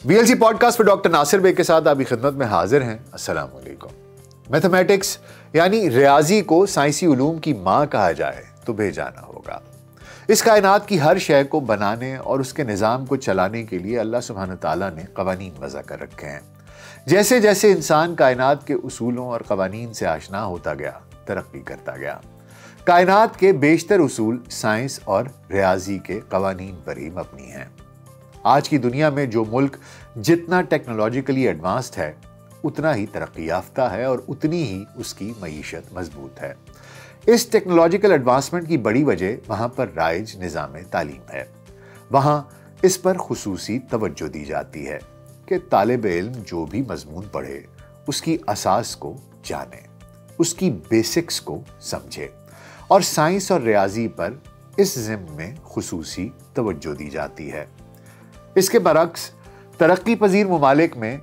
VLC podcast पर doctor Nasir bag के साथ आपकी खिदमत में हाजिर हैं। अस्सलाम वालेकुम। मैथमेटिक्स यानी रियाजी को साइंसी उलूम की माँ कहा जाए तो बेजाना होगा। इस कायनात की हर शय को बनाने और उसके निज़ाम को चलाने के लिए अल्लाह सुब्हान ताला ने कवानीन वज़ा कर रखे हैं। जैसे जैसे इंसान कायनात के उसूलों और कवानीन से आशना होता गया, तरक्की करता गया। कायनात के बेशतर उसूल साइंस और रियाजी के कवानीन पर ही मबनी हैं। आज की दुनिया में जो मुल्क जितना टेक्नोलॉजिकली एडवांस्ड है उतना ही तरक्की याफ्ता है और उतनी ही उसकी मईशत मजबूत है। इस टेक्नोलॉजिकल एडवांसमेंट की बड़ी वजह वहाँ पर राइज निज़ाम तालीम है। वहाँ इस पर खुसूसी तवज्जो दी जाती है कि तालिब इल्म जो भी मजमून पढ़े उसकी असास को जाने, उसकी बेसिक्स को समझे और साइंस और रियाजी पर इस ज़िम्न में खुसूसी तवज्जो दी जाती है। इसके बरक्स तरक्की पजीर ममालिक में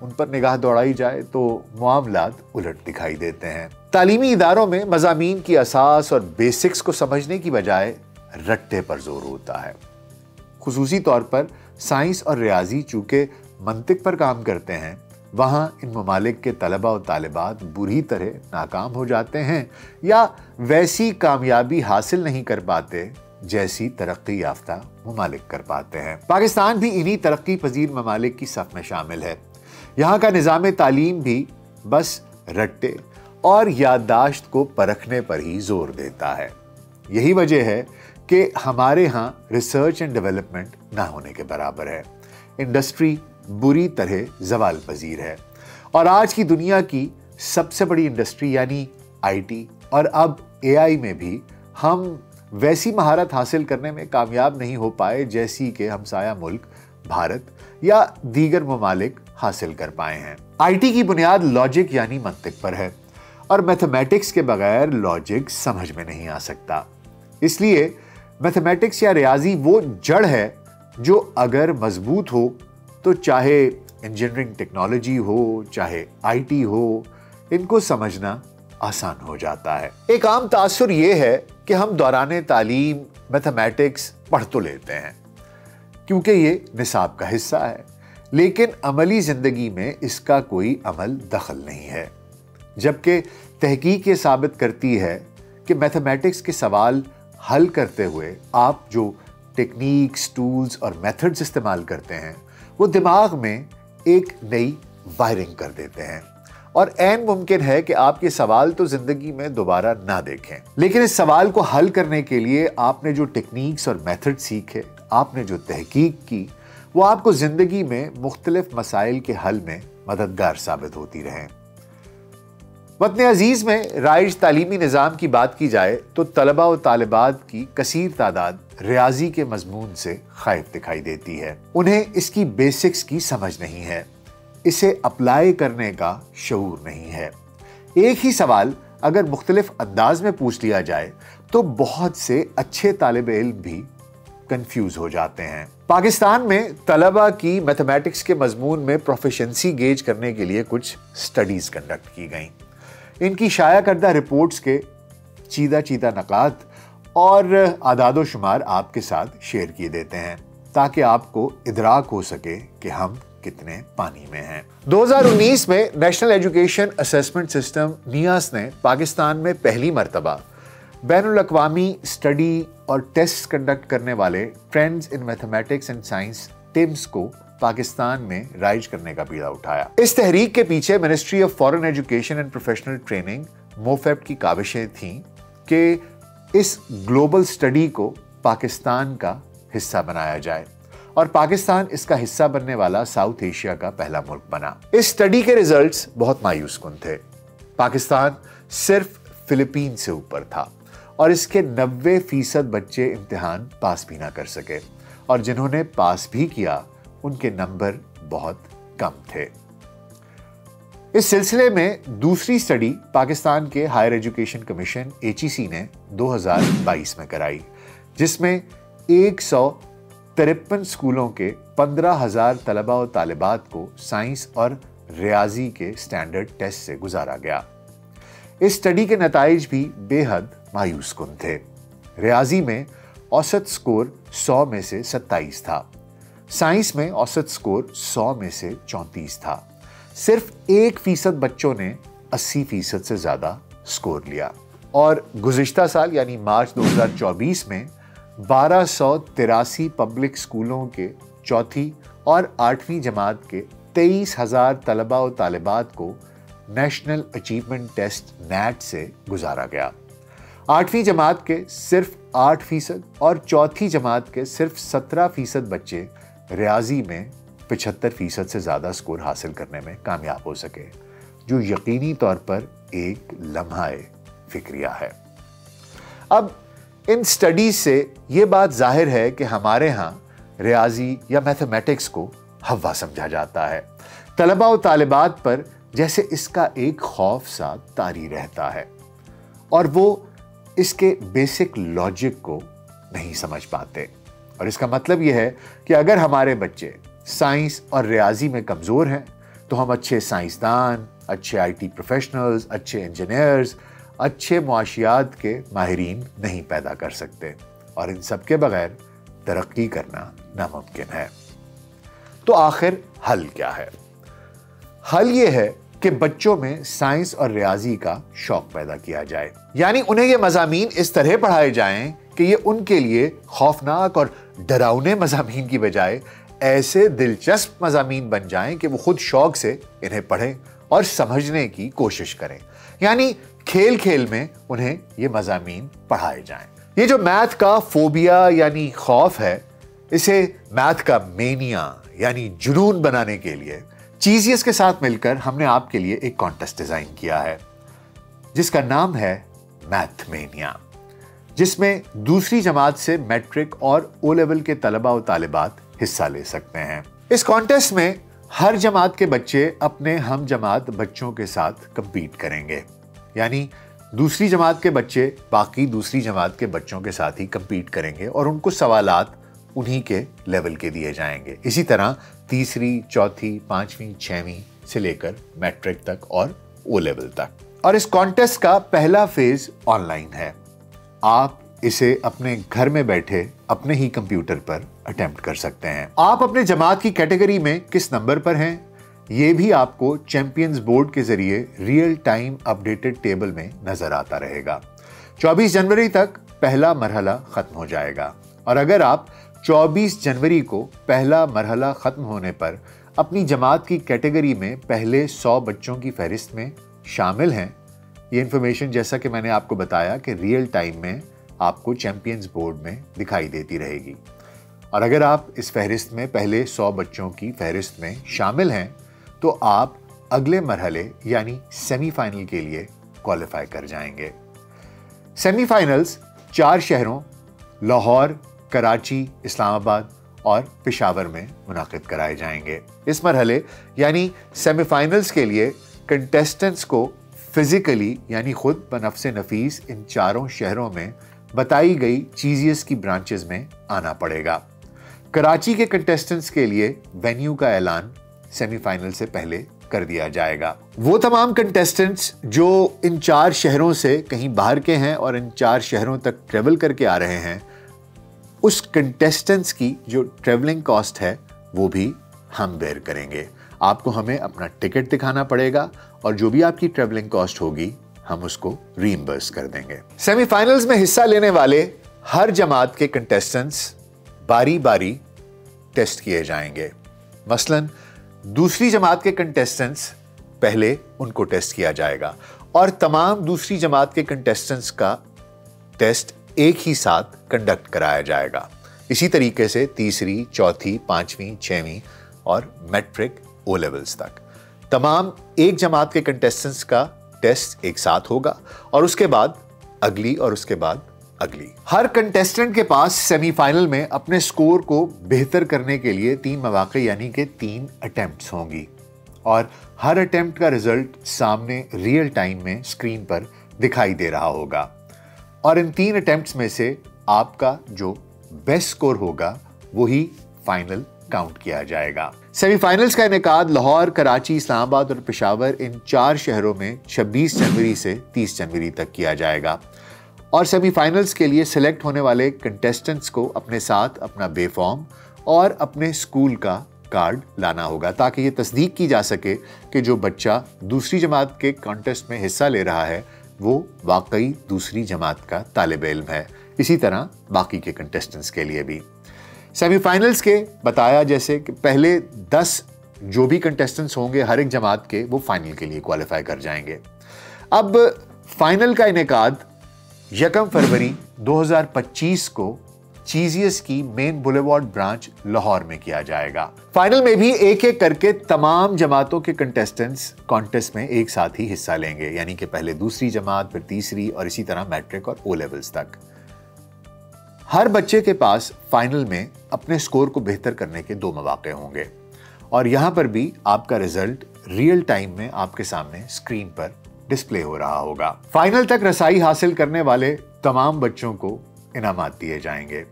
उन पर निगाह दौड़ाई जाए तो मामलात उलट दिखाई देते हैं। तालीमी इदारों में मज़ामीन की असास और बेसिक्स को समझने की बजाय रट्टे पर जोर होता है। खुसूसी तौर पर साइंस और रियाजी चूँकि मंतिक पर काम करते हैं, वहाँ इन ममालिक के तलबा और तालिबात बुरी तरह नाकाम हो जाते हैं या वैसी कामयाबी हासिल नहीं कर पाते जैसी तरक्की याफ्ता ममालिक कर पाते हैं। पाकिस्तान भी इन्हीं तरक्की पजीर ममालिक की सफ में शामिल है। यहाँ का निज़ाम तालीम भी बस रट्टे और याददाश्त को परखने पर ही जोर देता है। यही वजह है कि हमारे यहाँ रिसर्च एंड डेवलपमेंट ना होने के बराबर है। इंडस्ट्री बुरी तरह ज़वाल पजीर है और आज की दुनिया की सबसे बड़ी इंडस्ट्री यानी IT और अब AI में भी हम वैसी महारत हासिल करने में कामयाब नहीं हो पाए जैसी कि हमसाया मुल्क भारत या दीगर ममालिक हासिल कर पाए हैं। IT की बुनियाद लॉजिक यानी मंतिक पर है और मैथमेटिक्स के बगैर लॉजिक समझ में नहीं आ सकता। इसलिए मैथमेटिक्स या रियाजी वो जड़ है जो अगर मजबूत हो तो चाहे इंजीनियरिंग टेक्नोलॉजी हो, चाहे IT हो, इनको समझना आसान हो जाता है। एक आम तासुर ये है कि हम दौराने तालीम मैथमेटिक्स पढ़ तो लेते हैं क्योंकि ये निसाब का हिस्सा है, लेकिन अमली जिंदगी में इसका कोई अमल दखल नहीं है। जबकि तहकीक ये साबित करती है कि मैथमेटिक्स के सवाल हल करते हुए आप जो टेक्निक्स, टूल्स और मेथड्स इस्तेमाल करते हैं वो दिमाग में एक नई वायरिंग कर देते हैं और ऐन मुमकिन है कि आप ये सवाल तो जिंदगी में दोबारा ना देखें, लेकिन इस सवाल को हल करने के लिए आपने जो टेक्निक्स और मेथड सीखे, आपने जो तहकीक की, वो आपको जिंदगी में मुख्तलिफ मसाइल के हल में मददगार साबित होती रहें। वतन अजीज में राइज तालीमी निज़ाम की बात की जाए तो तलबा और तालिबात की कसीर तादाद रियाजी के मजमून से खाइफ दिखाई देती है। उन्हें इसकी बेसिक्स की समझ नहीं है, इसे अप्लाई करने का शऊर नहीं है। एक ही सवाल अगर मुख्तलिफ अंदाज में पूछ लिया जाए तो बहुत से अच्छे तालिब इल्म भी कंफ्यूज हो जाते हैं। पाकिस्तान में तलबा की मैथमेटिक्स के मजमून में प्रोफिशिएंसी गेज करने के लिए कुछ स्टडीज कंडक्ट की गईं। इनकी शाया करदा रिपोर्ट्स के चीदा चीदा नकात और आदादो शुमार आपके साथ शेयर किए देते हैं ताकि आपको इदराक हो सके कि हम कितने पानी में हैं। 2019 में national education assessment system Niyas ने पाकिस्तान में पहली मर्तबा बैनुल अक़वामी स्टडी और टेस्ट कंडक्ट करने वाले trends in mathematics and science teams को पाकिस्तान में राइज करने का बीड़ा उठाया। इस तहरीक के पीछे ministry of foreign education and professional training MoFEPT की काविशें थीं कि इस ग्लोबल स्टडी को पाकिस्तान का हिस्सा बनाया जाए और पाकिस्तान इसका हिस्सा बनने वाला साउथ एशिया का पहला मुल्क बना। इस स्टडी के रिजल्ट्स बहुत मायूस कुन थे। पाकिस्तान सिर्फ फिलीपीन से ऊपर था और इसके 90% बच्चे इम्तिहान पास भी ना कर सके और जिन्होंने पास भी किया उनके नंबर बहुत कम थे। इस सिलसिले में दूसरी स्टडी पाकिस्तान के हायर एजुकेशन कमीशन HEC ने 2022 में कराई, जिसमें 153 स्कूलों के 15,000 तलबा और तालिबात को साइंस और रियाजी के स्टैंडर्ड टेस्ट से गुजारा गया। इस स्टडी के नताइज भी बेहद मायूस कुन थे। रियाजी में औसत स्कोर 100 में से 27 था, سائنس میں औसत स्कोर 100 में से 34 था। सिर्फ 1% बच्चों ने 80% से ज्यादा स्कोर लिया। और गुज़िश्ता साल यानी मार्च 2024 में 1283 पब्लिक स्कूलों के चौथी और 8वीं जमात के 23,000 तलबा और तालिबात को नेशनल अचीवमेंट टेस्ट NAT से गुजारा गया। 8वीं जमात के सिर्फ 8% और चौथी जमात के सिर्फ 17% बच्चे रियाजी में 75% से ज्यादा स्कोर हासिल करने में कामयाब हो सके, जो यकीनी तौर पर एक लम्हाए फिक्रिया है। अब इन स्टडीज से ये बात जाहिर है कि हमारे यहाँ रियाजी या मैथमेटिक्स को हवा समझा जाता है। तलबा और तालिबात पर जैसे इसका एक खौफ सा तारी रहता है और वो इसके बेसिक लॉजिक को नहीं समझ पाते। और इसका मतलब यह है कि अगर हमारे बच्चे साइंस और रियाजी में कमज़ोर हैं तो हम अच्छे साइंसदान, अच्छे IT प्रोफेशनल्स, अच्छे इंजीनियर्स, अच्छे मुआशियात के माहिरीन नहीं पैदा कर सकते और इन सब के बगैर तरक्की करना नामुमकिन है। तो आखिर हल क्या है? हल ये है कि बच्चों में साइंस और रियाजी का शौक पैदा किया जाए, यानी उन्हें ये मज़ामीन इस तरह पढ़ाए जाएं कि ये उनके लिए खौफनाक और डरावने मज़ामीन की बजाय ऐसे दिलचस्प मज़ामीन बन जाएं कि वो खुद शौक से इन्हें पढ़ें और समझने की कोशिश करें। यानी खेल खेल में उन्हें ये मज़ामीन पढ़ाए जाएं। ये जो मैथ का फोबिया यानी खौफ है, इसे मैथ का मेनिया यानी जुनून बनाने के लिए चीजियस के साथ मिलकर हमने आपके लिए एक कॉन्टेस्ट डिजाइन किया है जिसका नाम है मैथ मेनिया, जिसमें दूसरी जमात से मैट्रिक और ओ लेवल के तलबा और तालिबात हिस्सा ले सकते हैं। इस कॉन्टेस्ट में हर जमात के बच्चे अपने हम जमात बच्चों के साथ compete करेंगे, यानी दूसरी जमात के बच्चे बाकी दूसरी जमात के बच्चों के साथ ही compete करेंगे और उनको सवालात उन्हीं के लेवल के दिए जाएंगे। इसी तरह तीसरी, चौथी, पांचवी, छठवीं से लेकर मैट्रिक तक और ओ लेवल तक। और इस कॉन्टेस्ट का पहला फेज ऑनलाइन है। आप इसे अपने घर में बैठे अपने ही कंप्यूटर पर अटेम्प्ट कर सकते हैं। आप अपने जमात की कैटेगरी में किस नंबर पर हैं, ये भी आपको चैंपियंस बोर्ड के जरिए रियल टाइम अपडेटेड टेबल में नजर आता रहेगा। 24 जनवरी तक पहला मरहला खत्म हो जाएगा और अगर आप 24 जनवरी को पहला मरहला खत्म होने पर अपनी जमात की कैटेगरी में पहले 100 बच्चों की फहरिस्त में शामिल हैं, ये इंफॉर्मेशन जैसा कि मैंने आपको बताया कि रियल टाइम में आपको चैंपियंस बोर्ड में दिखाई देती रहेगी। और अगर आप इस फहरिस्त में पहले 100 बच्चों की फहरिस्त में शामिल हैं तो आप अगले मरहले यानी सेमीफाइनल के लिए क्वालिफाई कर जाएंगे। सेमीफाइनल्स 4 शहरों लाहौर, कराची, इस्लामाबाद और पेशावर में मुनाकिद कराए जाएंगे। इस मरहले यानी सेमीफाइनल्स के लिए कंटेस्टेंट्स को फिजिकली यानी खुद बनफ्से नफीस इन 4 शहरों में बताई गई चीजियस की ब्रांचेस में आना पड़ेगा। कराची के कंटेस्टेंट्स के लिए वेन्यू का ऐलान सेमीफाइनल से पहले कर दिया जाएगा। वो तमाम कंटेस्टेंट्स जो इन 4 शहरों से कहीं बाहर के हैं और इन 4 शहरों तक ट्रेवल करके आ रहे हैं, उस कंटेस्टेंट्स की जो ट्रेवलिंग कॉस्ट है वो भी हम बेयर करेंगे। आपको हमें अपना टिकट दिखाना पड़ेगा और जो भी आपकी ट्रेवलिंग कॉस्ट होगी हम उसको रीइंबर्स कर देंगे। सेमीफाइनल्स में हिस्सा लेने वाले हर जमात के कंटेस्टेंट्स बारी बारी टेस्ट किए जाएंगे। मसलन दूसरी जमात के कंटेस्टेंट्स पहले उनको टेस्ट किया जाएगा और तमाम दूसरी जमात के कंटेस्टेंट्स का टेस्ट एक ही साथ कंडक्ट कराया जाएगा। इसी तरीके से तीसरी, चौथी, पांचवी, छठवीं और मैट्रिक ओ लेवल्स तक तमाम एक जमात के कंटेस्टेंट्स का टेस्ट एक साथ होगा और उसके बाद अगली और उसके बाद अगली। हर कंटेस्टेंट के पास सेमीफाइनल में अपने स्कोर को बेहतर करने के लिए 3 मौके यानी कि 3 अटेम्प्ट्स होंगी और हर अटेम्प्ट का रिजल्ट सामने रियल टाइम में स्क्रीन पर दिखाई दे रहा होगा और इन 3 अटेम्प्ट्स में से आपका जो बेस्ट स्कोर होगा वही फाइनल काउंट किया जाएगा। सेमीफाइनल्स का इनेकाद लाहौर, कराची, इस्लामाबाद और पेशावर इन 4 शहरों में 26 जनवरी से 30 जनवरी तक किया जाएगा और सेमीफाइनल्स के लिए सिलेक्ट होने वाले कंटेस्टेंट्स को अपने साथ अपना बेफॉर्म और अपने स्कूल का कार्ड लाना होगा ताकि ये तस्दीक की जा सके कि जो बच्चा दूसरी जमात के कॉन्टेस्ट में हिस्सा ले रहा है वो वाकई दूसरी जमात का तालिब इल्म है। इसी तरह बाकी के कंटेस्टेंट्स के लिए भी। सेमीफाइनल्स के बताया जैसे कि पहले 10 जो भी कंटेस्टेंट्स होंगे हर एक जमात के, वो फाइनल के लिए क्वालिफाई कर जाएंगे। अब फाइनल का इनेकाद 1 फरवरी 2025 को चीजियस की मेन बुलेवार्ड ब्रांच लाहौर में किया जाएगा। फाइनल में भी एक एक करके तमाम जमातों के कंटेस्टेंट्स कॉन्टेस्ट में एक साथ ही हिस्सा लेंगे, यानी कि पहले दूसरी जमात, फिर तीसरी, और इसी तरह मैट्रिक और ओ लेवल्स तक। हर बच्चे के पास फाइनल में अपने स्कोर को बेहतर करने के 2 मौके होंगे और यहां पर भी आपका रिजल्ट रियल टाइम में आपके सामने स्क्रीन पर डिस्प्ले हो रहा होगा। फाइनल तक रसाई हासिल करने वाले तमाम बच्चों को इनामात दिए जाएंगे।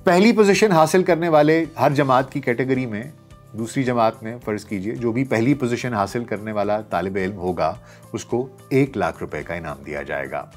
पहली पोजीशन हासिल करने वाले हर जमात की कैटेगरी में, दूसरी जमात में फर्ज कीजिए जो भी पहली पोजीशन हासिल करने वाला तालिब इल्म होगा उसको 1 लाख रुपए का इनाम दिया जाएगा।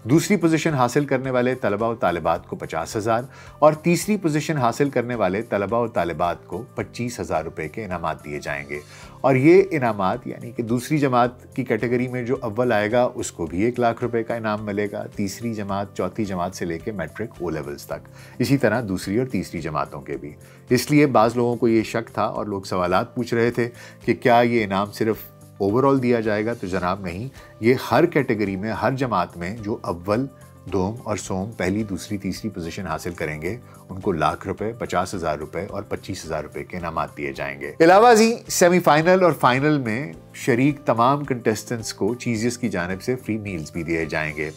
दूसरी पोजीशन हासिल करने वाले तलबा और तालिबात को 50,000 और तीसरी पोजीशन हासिल करने वाले तलबा और तालिबात को 25,000 रुपए के इनामात दिए जाएंगे। और ये इनामात यानी कि दूसरी जमात की कैटेगरी में जो अव्वल आएगा उसको भी 1 लाख रुपए का इनाम मिलेगा, तीसरी जमात, चौथी जमात से लेकर मैट्रिक ओ लेवल्स तक, इसी तरह दूसरी और तीसरी जमातों के भी। इसलिए बाज़ लोगों को ये शक था और लोग सवालात पूछ रहे थे कि क्या ये इनाम सिर्फ ओवरऑल दिया जाएगा, तो जनाब नहीं, ये हर कैटेगरी में, हर जमात में जो अव्वल, दोम और सोम पहली, दूसरी, तीसरी पोजीशन हासिल करेंगे उनको लाख रुपए, 50,000 रुपए और 25,000 रुपए के इनामात दिए जाएंगे। इलावाजी सेमीफाइनल और फाइनल में शरीक तमाम कंटेस्टेंट्स को चीजियस की जानिब से फ्री मील्स भी दिए जाएंगे।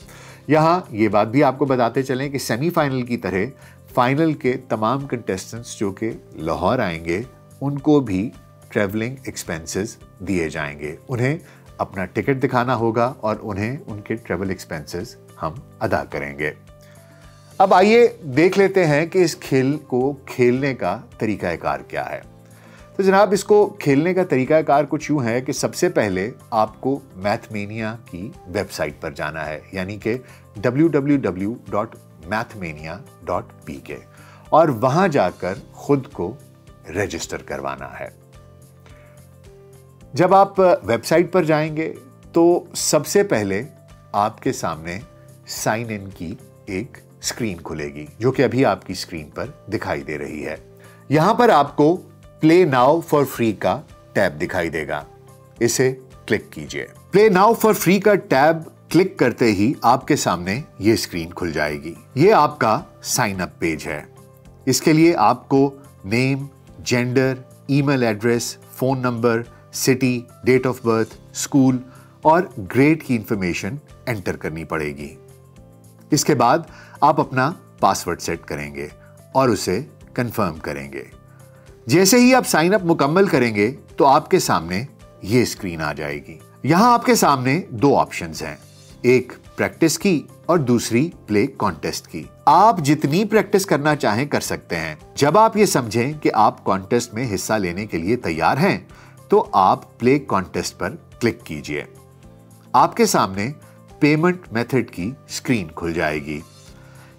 यहाँ ये बात भी आपको बताते चलें कि सेमीफाइनल की तरह फाइनल के तमाम कंटेस्टेंट्स जो कि लाहौर आएंगे उनको भी ट्रैवलिंग एक्सपेंसेस दिए जाएंगे। उन्हें अपना टिकट दिखाना होगा और उन्हें उनके ट्रैवल एक्सपेंसेस हम अदा करेंगे। अब आइए देख लेते हैं कि इस खेल को खेलने का तरीकाकार क्या है। तो जनाब इसको खेलने का तरीकाकार कुछ यूं है कि सबसे पहले आपको मैथमेनिया की वेबसाइट पर जाना है, यानी कि www.mathmania.pk, और वहां जाकर खुद को रजिस्टर करवाना है। जब आप वेबसाइट पर जाएंगे तो सबसे पहले आपके सामने साइन इन की एक स्क्रीन खुलेगी जो कि अभी आपकी स्क्रीन पर दिखाई दे रही है। यहां पर आपको प्ले नाउ फॉर फ्री का टैब दिखाई देगा, इसे क्लिक कीजिए। प्ले नाउ फॉर फ्री का टैब क्लिक करते ही आपके सामने ये स्क्रीन खुल जाएगी। ये आपका साइन अप पेज है। इसके लिए आपको name, gender, email address, phone number, city, date of birth, school और ग्रेड की इंफॉर्मेशन एंटर करनी पड़ेगी। इसके बाद आप अपना पासवर्ड सेट करेंगे और उसे कंफर्म करेंगे। जैसे ही आप साइन अप मुकम्मल करेंगे तो आपके सामने ये स्क्रीन आ जाएगी। यहां आपके सामने 2 ऑप्शंस हैं, एक प्रैक्टिस की और दूसरी प्ले कॉन्टेस्ट की। आप जितनी प्रैक्टिस करना चाहें कर सकते हैं। जब आप ये समझें कि आप कॉन्टेस्ट में हिस्सा लेने के लिए तैयार हैं तो आप प्ले कॉन्टेस्ट पर क्लिक कीजिए। आपके सामने पेमेंट मेथड की स्क्रीन खुल जाएगी।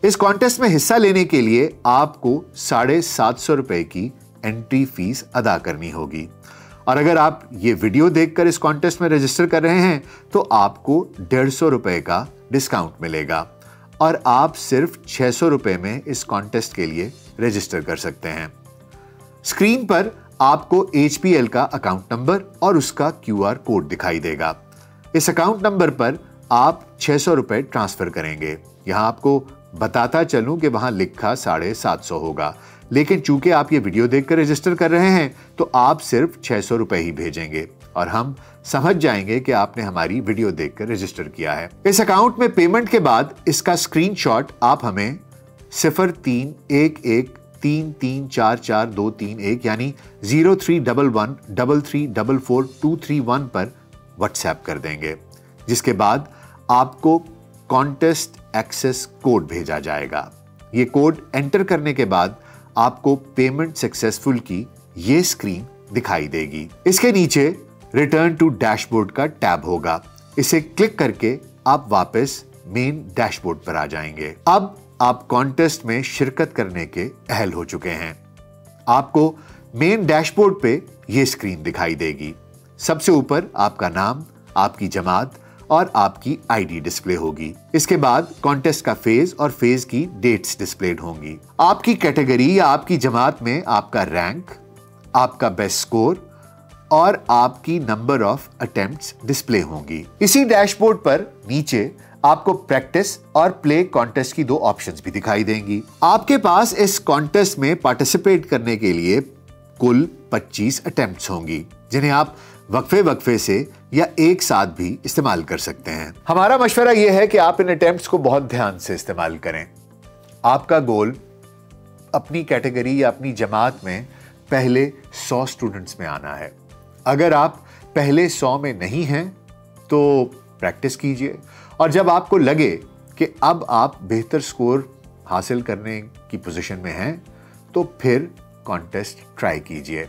इस कॉन्टेस्ट में हिस्सा लेने के लिए आपको 750 रुपए की एंट्री फीस अदा करनी होगी और अगर आप ये वीडियो देखकर इस कॉन्टेस्ट में रजिस्टर कर रहे हैं तो आपको 150 रुपए का डिस्काउंट मिलेगा और आप सिर्फ 600 रुपए में इस कॉन्टेस्ट के लिए रजिस्टर कर सकते हैं। स्क्रीन पर आपको HPL का अकाउंट नंबर और उसका QR कोड दिखाई देगा। इस अकाउंट नंबर पर आप 600 रुपए ट्रांसफर करेंगे। यहां आपको बताता चलूं कि वहां लिखा 750 होगा, लेकिन चूंकि आप ये वीडियो देखकर रजिस्टर कर रहे हैं तो आप सिर्फ 600 रुपए ही भेजेंगे और हम समझ जाएंगे कि आपने हमारी वीडियो देखकर रजिस्टर किया है। इस अकाउंट में पेमेंट के बाद इसका स्क्रीनशॉट आप हमें 031133444231 यानी 031133444231 पर व्हाट्सएप कर देंगे, जिसके बाद आपको कॉन्टेस्ट एक्सेस कोड भेजा जाएगा। ये कोड एंटर करने के बाद आपको पेमेंट सक्सेसफुल की ये स्क्रीन दिखाई देगी। इसके नीचे रिटर्न टू डैशबोर्ड का टैब होगा। इसे क्लिक करके आप वापस मेन डैशबोर्ड पर आ जाएंगे। अब आप कॉन्टेस्ट में शिरकत करने के अहल हो चुके हैं। آپ کو مین ڈیش بورڈ پہ یہ اسکرین دکھائی دے گی۔ سب سے اوپر آپ کا نام، آپ کی جماعت اور آپ کی آئی ڈی ڈسپلے ہوگی۔ اس کے بعد کانٹیسٹ کا فیز اور فیز کی ڈیٹس ڈسپلیڈ ہوں گی۔ آپ کی کیٹیگری یا آپ کی جماعت میں آپ کا رینک، آپ کا بیسٹ سکور اور آپ کی نمبر آف اٹیمپٹس ڈسپلے ہوں گی۔ اسی ڈیش بورڈ پر نیچے آپ کو پریکٹس اور پلے کانٹیسٹ کی 2 آپشنز بھی دکھائی دیں گی۔ آپ کے پاس اس کانٹیسٹ میں پارٹیسپیٹ کرنے کے لیے کل 25 اٹیمپٹس ہوں گی، جنہیں آپ وقفے سے یا ایک ساتھ بھی استعمال کر سکتے ہیں۔ ہمارا مشورہ یہ ہے کہ آپ ان اٹیمپٹس کو بہت دھیان سے استعمال کریں۔ آپ کا گول اپنی کیٹیگری یا اپنی جماعت میں پہلے 100 اسٹوڈنٹس میں آنا ہے۔ اگر آپ پہلے 100 میں نہیں ہیں تو پریکٹس کیجئے، اور جب آپ کو لگے کہ اب آپ بہتر سکور حاصل کرنے کی پوزیشن میں ہیں تو پھر کانٹیسٹ ٹرائی کیجئے۔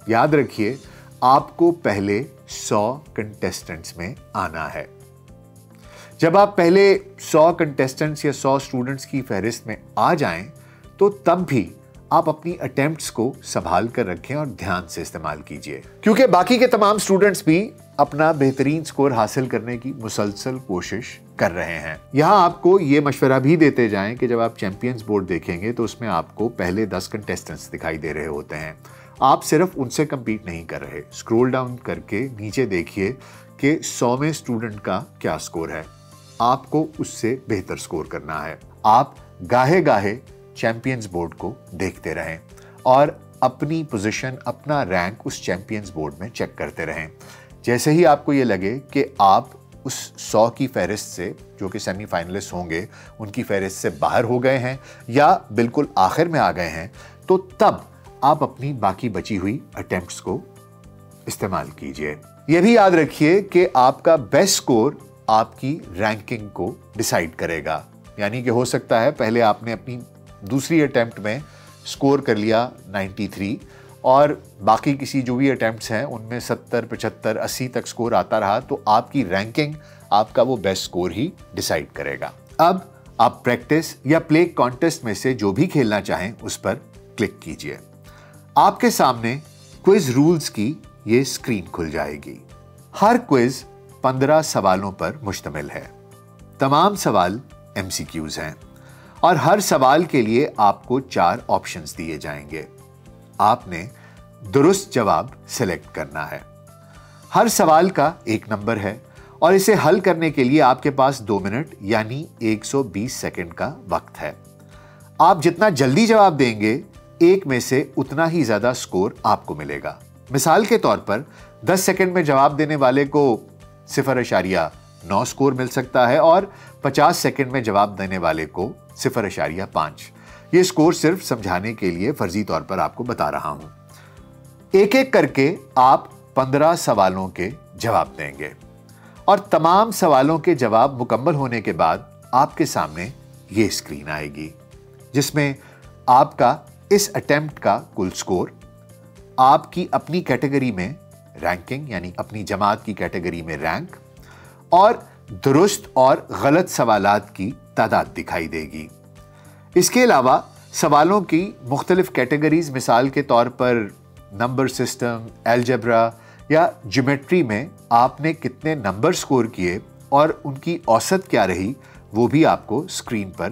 یاد رکھیے، آپ کو پہلے 100 کنٹیسٹنٹس میں آنا ہے۔ جب آپ پہلے 100 کنٹیسٹنٹس یا 100 اسٹوڈنٹس کی فہرست میں آ جائیں تو تب بھی آپ اپنی اٹیمپٹس کو سنبھال کر رکھیں اور دھیان سے استعمال کیجئے، کیونکہ باقی کے تمام اسٹوڈنٹس بھی اپنا بہترین سکور حاصل کرنے کی مسلسل کوشش کر رہے ہیں۔ یہاں آپ کو یہ مشورہ بھی دیتے جائیں کہ جب آپ چیمپئنز بورڈ دیکھیں گے تو اس میں آپ کو پہلے 10 کنٹیسٹنٹس دکھائی دے رہے ہوتے ہیں۔ آپ صرف ان سے کمپیٹ نہیں کر رہے، اسکرول ڈاؤن کر کے نیچے دیکھیے کہ 100ویں اسٹوڈنٹ کا کیا سکور ہے۔ آپ کو اس سے بہتر سکور کرنا ہے۔ آپ گاہے گاہے چیمپئنز بورڈ کو دیکھتے رہیں اور اپنی پوزیشن، اپنا رینک اس چیمپئنز بورڈ میں چیک کرتے رہیں۔ جیسے ہی آپ کو یہ لگے کہ آپ اس 100 کی فہرست سے، جو کہ سیمی فائنلسٹ ہوں گے، ان کی فہرست سے باہر ہو گئے ہیں یا بالکل آخر میں آ گئے ہیں، تو تب آپ اپنی باقی بچی ہوئی اٹیمپٹس کو استعمال کیجئے۔ یہ بھی یاد رکھیے کہ آپ کا بیسٹ سکور آپ کی رینکنگ کو ڈیسائیڈ کرے گا۔ یعنی کہ ہو سکتا ہے پہلے آپ نے اپنی دوسری اٹیمپٹ میں سکور کر لیا 93 اور باقی کسی جو بھی اٹیمپٹس ہیں ان میں 70 75 80 تک سکور آتا رہا، تو آپ کی رینکنگ آپ کا وہ بیسٹ سکور ہی ڈیسائیڈ کرے گا۔ اب آپ پریکٹس یا پلے کانٹیسٹ میں سے جو بھی کھیلنا چاہیں اس پر کلک کیجئے۔ آپ کے سامنے کوئز رولز کی یہ اسکرین کھل جائے گی۔ ہر کوئز 15 سوالوں پر مشتمل ہے۔ تمام سوال MCQs ہیں اور ہر سوال کے لیے آپ کو 4 آپشنز دیے جائیں گے۔ آپ نے درست جواب سلیکٹ کرنا ہے۔ ہر سوال کا 1 نمبر ہے اور اسے حل کرنے کے لیے آپ کے پاس 2 منٹ یعنی 120 سیکنڈ کا وقت ہے۔ آپ جتنا جلدی جواب دیں گے، ایک میں سے اتنا ہی زیادہ سکور آپ کو ملے گا۔ مثال کے طور پر 10 سیکنڈ میں جواب دینے والے کو 0.9 سکور مل سکتا ہے اور 50 سیکنڈ میں جواب دینے والے کو 0.5۔ یہ سکور صرف سمجھانے کے لیے فرضی طور پر آپ کو بتا رہا ہوں۔ ایک ایک کر کے آپ 15 سوالوں کے جواب دیں گے اور تمام سوالوں کے جواب مکمل ہونے کے بعد آپ کے سامنے یہ اسکرین آئے گی، جس میں آپ کا اس اٹیمپٹ کا کل سکور، آپ کی اپنی کیٹیگری میں رینکنگ یعنی اپنی جماعت کی کیٹیگری میں رینک، اور درست اور غلط سوالات کی تعداد دکھائی دے گی۔ اس کے علاوہ سوالوں کی مختلف کیٹیگریز، مثال کے طور پر نمبر سسٹم، الجبرا یا جیومیٹری میں آپ نے کتنے نمبر سکور کیے اور ان کی اوسط کیا رہی، وہ بھی آپ کو اسکرین پر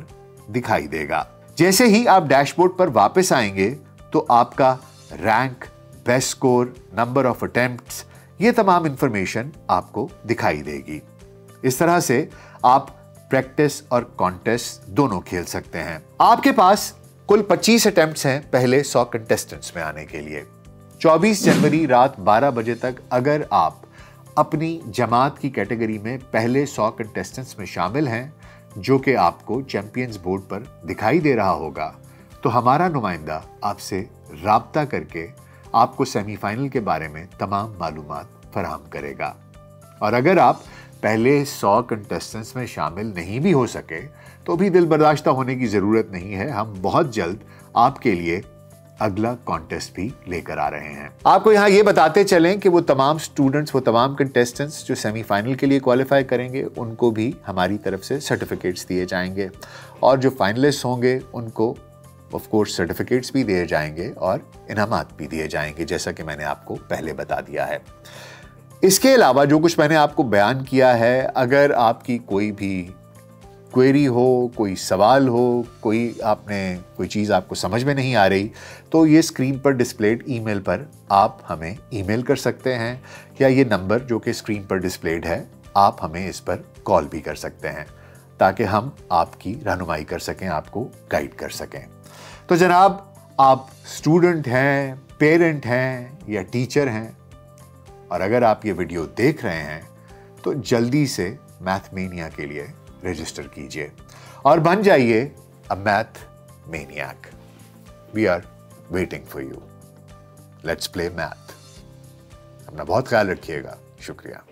دکھائی دے گا۔ جیسے ہی آپ ڈیش بورڈ پر واپس آئیں گے تو آپ کا rank, best score, number of attempts, یہ تمام انفارمیشن آپ کو دکھائی دے گی۔ اس طرح سے آپ پریکٹس اور کانٹیسٹ دونوں کھیل سکتے ہیں۔ آپ کے پاس کل 25 اٹیمپٹس ہیں پہلے 100 کنٹیسٹنٹس میں آنے کے لیے۔ 24 جنوری رات 12 بجے تک اگر آپ اپنی جماعت کی کیٹیگری میں پہلے 100 کنٹیسٹنٹس میں شامل ہیں، جو کہ آپ کو چیمپئنز بورڈ پر دکھائی دے رہا ہوگا، تو ہمارا نمائندہ آپ سے رابطہ کر کے آپ کو سیمی فائنل کے بارے میں تمام معلومات فراہم کرے گا۔ اور اگر آپ پہلے 100 کنٹیسٹنٹس میں شامل نہیں بھی ہو سکے تو بھی دل برداشتہ ہونے کی ضرورت نہیں ہے، ہم بہت جلد آپ کے لیے اگلا کانٹیسٹ بھی لے کر آ رہے ہیں۔ آپ کو یہاں یہ بتاتے چلیں کہ وہ تمام سٹوڈنٹس، وہ تمام کنٹیسٹنٹس جو سیمی فائنل کے لیے کوالیفائی کریں گے، ان کو بھی ہماری طرف سے سرٹیفکیٹس دیے جائیں گے، اور جو فائنلسٹ ہوں گے ان کو ऑफ कोर्स सर्टिफिकेट्स भी दिए जाएंगे और इनामात भी दिए जाएंगे, जैसा कि मैंने आपको पहले बता दिया है। इसके अलावा जो कुछ मैंने आपको बयान किया है, अगर आपकी कोई भी क्वेरी हो, कोई सवाल हो, कोई चीज़ आपको समझ में नहीं आ रही, तो ये स्क्रीन पर डिस्प्लेड ईमेल पर आप हमें ईमेल कर सकते हैं, या ये नंबर जो कि स्क्रीन पर डिस्प्लेड है, आप हमें इस पर कॉल भी कर सकते हैं, ताकि हम आपकी रहनुमाई कर सकें, आपको गाइड कर सकें। तो जनाब, आप स्टूडेंट हैं, पेरेंट हैं या टीचर हैं, और अगर आप ये वीडियो देख रहे हैं तो जल्दी से मैथमेनिया के लिए रजिस्टर कीजिए और बन जाइए a math maniac. We are waiting for you. Let's play math. अपना बहुत ख्याल रखिएगा। शुक्रिया।